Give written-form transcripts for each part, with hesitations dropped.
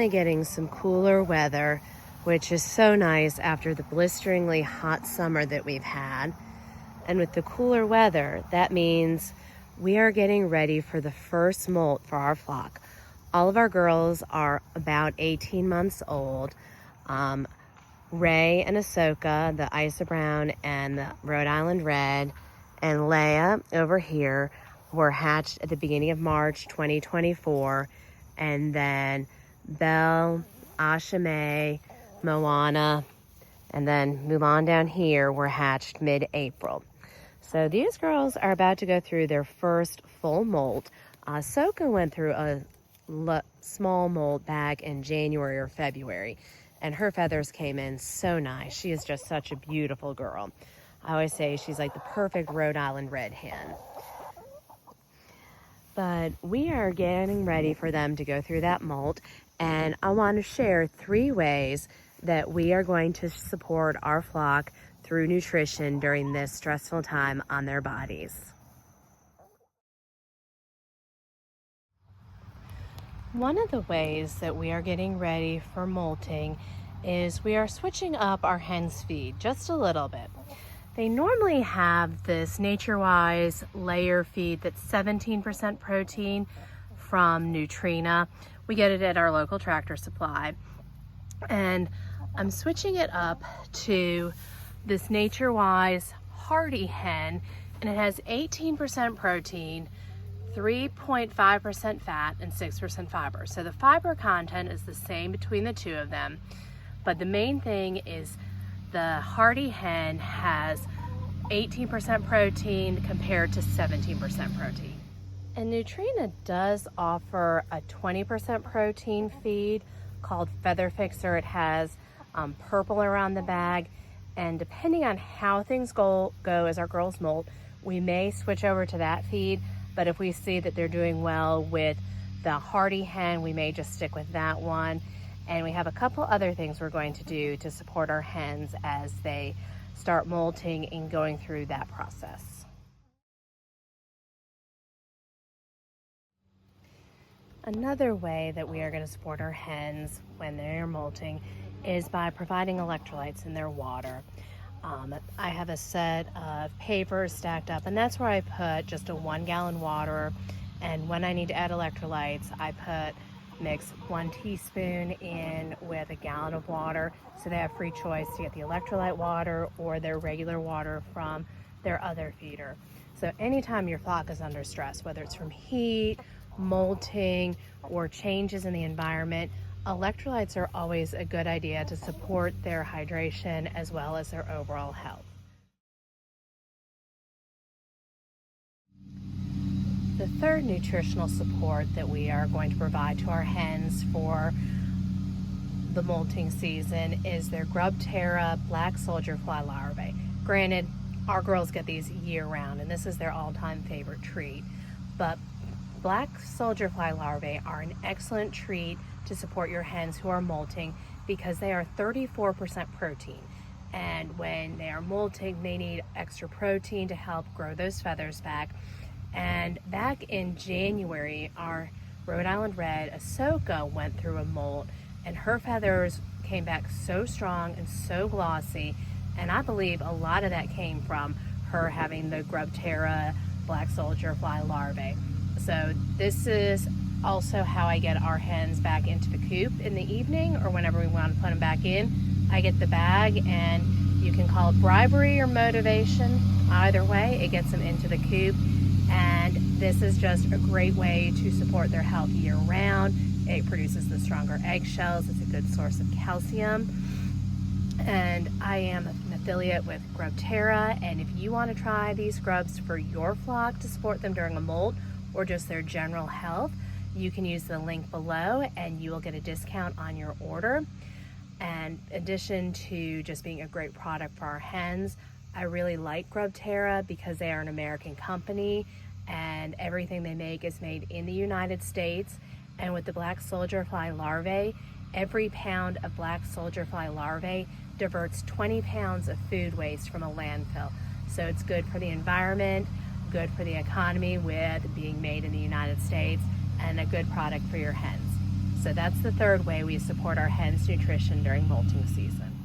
finally getting some cooler weather, which is so nice after the blisteringly hot summer that we've had. And with the cooler weather, that means we are getting ready for the first molt for our flock. All of our girls are about 18 months old. Ray and Ahsoka, the Isa Brown and the Rhode Island Red, and Leia over here were hatched at the beginning of March 2024. And then Belle, Asha May, Moana, and then Mulan down here were hatched mid-April. So these girls are about to go through their first full molt. Ahsoka went through a small molt back in January or February, and her feathers came in so nice. She is just such a beautiful girl. I always say she's like the perfect Rhode Island Red hen. But we are getting ready for them to go through that molt, and I want to share 3 ways that we are going to support our flock through nutrition during this stressful time on their bodies. One of the ways that we are getting ready for molting is we are switching up our hens' feed just a little bit. They normally have this Nature-Wise layer feed that's 17% protein from Nutrina. We get it at our local Tractor Supply. And I'm switching it up to this Nature-Wise Hardy Hen, and it has 18% protein, 3.5% fat, and 6% fiber. So the fiber content is the same between the two of them, but the main thing is the Hardy Hen has 18% protein compared to 17% protein. And Nutrina does offer a 20% protein feed called Feather Fixer. It has purple around the bag, and depending on how things go as our girls molt, we may switch over to that feed, but if we see that they're doing well with the Hardy Hen, we may just stick with that one. And we have a couple other things we're going to do to support our hens as they start molting and going through that process. Another way that we are going to support our hens when they're molting is by providing electrolytes in their water. I have a set of papers stacked up, and that's where I put just a 1 gallon water. And when I need to add electrolytes, I mix 1 teaspoon in with a gallon of water, so they have free choice to get the electrolyte water or their regular water from their other feeder. So anytime your flock is under stress, whether it's from heat, molting, or changes in the environment, electrolytes are always a good idea to support their hydration as well as their overall health. The third nutritional support that we are going to provide to our hens for the molting season is their grub Terra black soldier fly larvae. Granted, our girls get these year round, and this is their all-time favorite treat, but black soldier fly larvae are an excellent treat to support your hens who are molting because they are 34% protein. And when they are molting, they need extra protein to help grow those feathers back. And back in January, our Rhode Island Red, Ahsoka, went through a molt, and her feathers came back so strong and so glossy. And I believe a lot of that came from her having the grub Terra black soldier fly larvae. So this is also how I get our hens back into the coop in the evening, or whenever we want to put them back in. I get the bag, and you can call it bribery or motivation. Either way, it gets them into the coop. And this is just a great way to support their health year round. It produces the stronger eggshells. It's a good source of calcium. And I am an affiliate with Grub Terra. And if you want to try these grubs for your flock to support them during a molt or just their general health, you can use the link below and you will get a discount on your order. And in addition to just being a great product for our hens, I really like Grub Terra because they are an American company and everything they make is made in the United States. And with the black soldier fly larvae, every pound of black soldier fly larvae diverts 20 pounds of food waste from a landfill. So it's good for the environment, good for the economy with being made in the United States, and a good product for your hens. So that's the third way we support our hens' nutrition during molting season.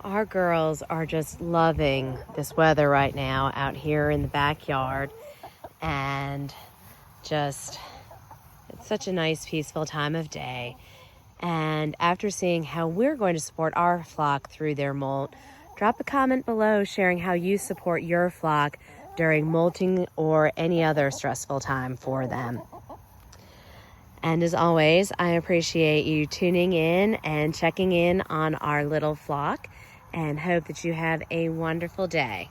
Our girls are just loving this weather right now out here in the backyard, and just, it's such a nice, peaceful time of day. And after seeing how we're going to support our flock through their molt, drop a comment below sharing how you support your flock during molting or any other stressful time for them. And as always, I appreciate you tuning in and checking in on our little flock, and hope that you have a wonderful day.